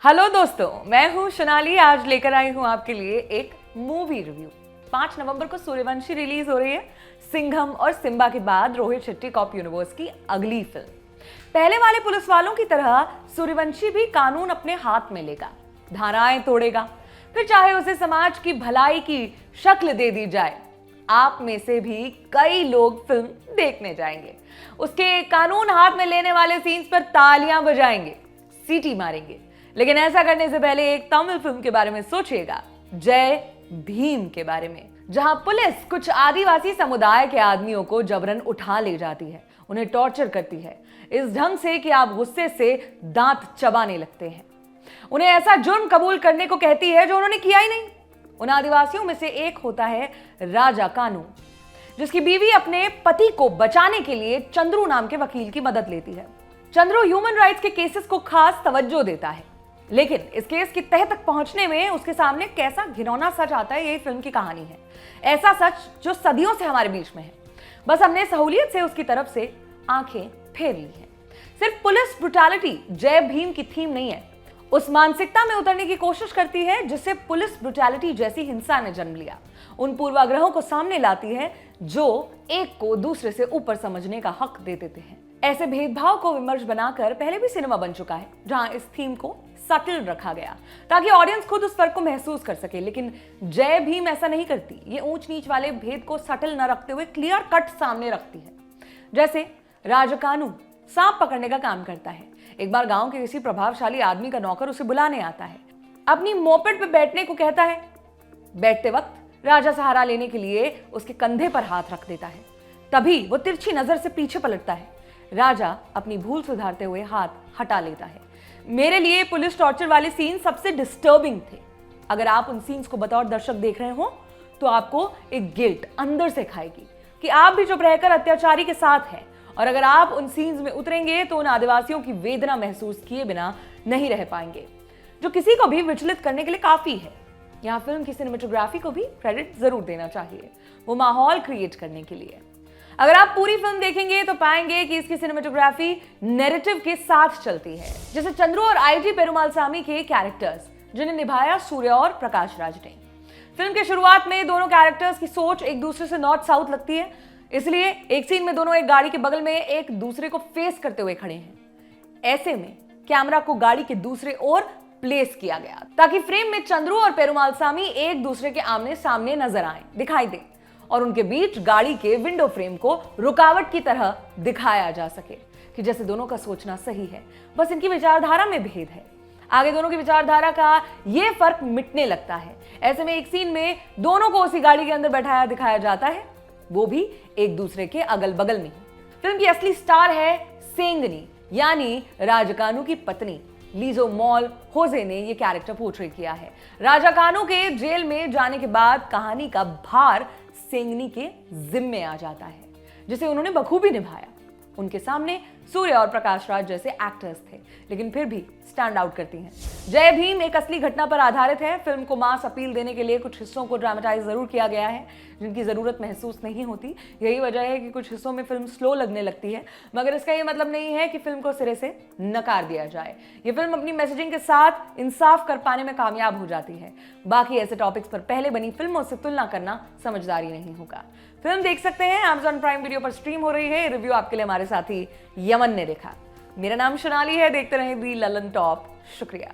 Hello दोस्तों, मैं हूं सोनाली। आज लेकर आई हूं आपके लिए एक मूवी रिव्यू। 5 नवंबर को सूर्यवंशी रिलीज हो रही है। सिंघम और सिम्बा के बाद रोहित शेट्टी कॉप यूनिवर्स की अगली फिल्म। पहले वाले पुलिस वालों की तरह सूर्यवंशी भी कानून अपने हाथ में लेगा, धाराएं तोड़ेगा, फिर चाहे उसे समाज की भलाई की शक्ल दे दी जाए। आप में से भी कई लोग फिल्म देखने जाएंगे, उसके कानून हाथ में लेने वाले सीन्स पर तालियां बजाएंगे, सीटी मारेंगे। लेकिन ऐसा करने से पहले एक तमिल फिल्म के बारे में सोचिएगा, जय भीम के बारे में, जहां पुलिस कुछ आदिवासी समुदाय के आदमियों को जबरन उठा ले जाती है, उन्हें टॉर्चर करती है इस ढंग से कि आप गुस्से से दांत चबाने लगते हैं। उन्हें ऐसा जुर्म कबूल करने को कहती है जो उन्होंने किया ही नहीं। उन आदिवासियों में से एक होता है राजा कानू, जिसकी बीवी अपने पति को बचाने के लिए चंद्रू नाम के वकील की मदद लेती है। चंद्रू ह्यूमन राइट्स के केसेस को खास तवज्जो देता है, लेकिन इस केस की तह तक पहुंचने में उसके सामने कैसा घिनौना सच आता है, यही फिल्म की कहानी है। ऐसा सच जो सदियों से हमारे बीच में है, बस हमने सहूलियत से उसकी तरफ से आंखें फेर ली हैं। सिर्फ पुलिस ब्रुटैलिटी जय भीम की थीम नहीं है, उस मानसिकता में उतरने की कोशिश करती है जिससे पुलिस ब्रुटैलिटी जैसी हिंसा ने जन्म लिया। उन पूर्वाग्रहों को सामने लाती है जो एक को दूसरे से ऊपर समझने का हक दे देते हैं। ऐसे भेदभाव को विमर्श बनाकर पहले भी सिनेमा बन चुका है, जहां इस थीम को सटल रखा गया ताकि ऑडियंस खुद उस फर्क को महसूस कर सके। लेकिन जय भीम ऐसा नहीं करती। ये ऊंच नीच वाले भेद को सटल न रखते हुए क्लियर कट सामने रखती है। जैसे राजा कानू सांप पकड़ने का काम करता है। एक बार गांव के किसी प्रभावशाली आदमी का नौकर उसे बुलाने आता है, अपनी मोपेड पे बैठने को कहता है। बैठते वक्त राजा सहारा लेने के लिए उसके कंधे पर हाथ रख देता है। तभी वो तिरछी नजर से पीछे पलटता है। राजा अपनी भूल सुधारते हुए हाथ हटा लेता है। मेरे लिए पुलिस टॉर्चर वाले सीन सबसे डिस्टर्बिंग थे। अगर आप उन सीन्स को बतौर दर्शक देख रहे हो तो आपको एक गिल्ट अंदर से खाएगी कि आप भी चुप रहकर अत्याचारी के साथ हैं। और अगर आप उन सीन्स में उतरेंगे तो उन आदिवासियों की वेदना महसूस किए बिना नहीं रह पाएंगे, जो किसी को भी विचलित करने के लिए काफी है। यहाँ फिल्म की सिनेमेटोग्राफी को भी क्रेडिट जरूर देना चाहिए, वो माहौल क्रिएट करने के लिए। अगर आप पूरी फिल्म देखेंगे तो पाएंगे कि इसकी सिनेमेटोग्राफी नैरेटिव के साथ चलती है। जैसे चंद्रू और आईजी पेरुमाल सामी के कैरेक्टर्स, जिन्हें निभाया सूर्य और प्रकाश राज ने। फिल्म के शुरुआत में दोनों कैरेक्टर्स की सोच एक दूसरे से नॉर्थ साउथ लगती है, इसलिए एक सीन में दोनों एक गाड़ी के बगल में एक दूसरे को फेस करते हुए खड़े हैं। ऐसे में कैमरा को गाड़ी के दूसरे ओर प्लेस किया गया ताकि फ्रेम में चंद्रू और पेरुमाल सामी एक दूसरे के आमने सामने नजर आए, दिखाई दे, और उनके बीच गाड़ी के विंडो फ्रेम को रुकावट की तरह दिखाया जा सके कि जैसे दोनों का सोचना सही है, बस इनकी विचारधारा में भेद है। आगे दोनों की विचारधारा का यह फर्क मिटने लगता है। ऐसे में एक सीन में दोनों को उसी गाड़ी के अंदर बैठाया दिखाया जाता है, वो भी एक दूसरे के अगल बगल में। फिल्म की असली स्टार है सेंगनी, यानी राजा कानू की पत्नी। लीजो मॉल होजे ने ये कैरेक्टर पोर्ट्रे किया है। राजा कानू के जेल में जाने के बाद कहानी का भार सेंगनी के जिम्मे आ जाता है, जिसे उन्होंने बखूबी निभाया। उनके सामने सूर्य और प्रकाश राज जैसे एक्टर्स थे, लेकिन फिर भी स्टैंड आउट करती हैं। जय भीम एक असली घटना पर आधारित है। फिल्म को मास अपील देने के लिए कुछ हिस्सों को ड्रामेटाइज जरूर किया गया है, जिनकी जरूरत महसूस नहीं होती। यही वजह है कि कुछ हिस्सों में फिल्म स्लो लगने लगती है, मगर इसका यह मतलब नहीं है कि फिल्म को सिरे से नकार दिया जाए। ये फिल्म अपनी मैसेजिंग के साथ इंसाफ कर पाने में कामयाब हो जाती है। बाकी ऐसे टॉपिक्स पर पहले बनी फिल्मों से तुलना करना समझदारी नहीं होगा। फिल्म देख सकते हैं, Amazon प्राइम वीडियो पर स्ट्रीम हो रही है। रिव्यू आपके लिए हमारे साथी यमन ने देखा। मेरा नाम सोनाली है, देखते रहें दी ललन टॉप। शुक्रिया।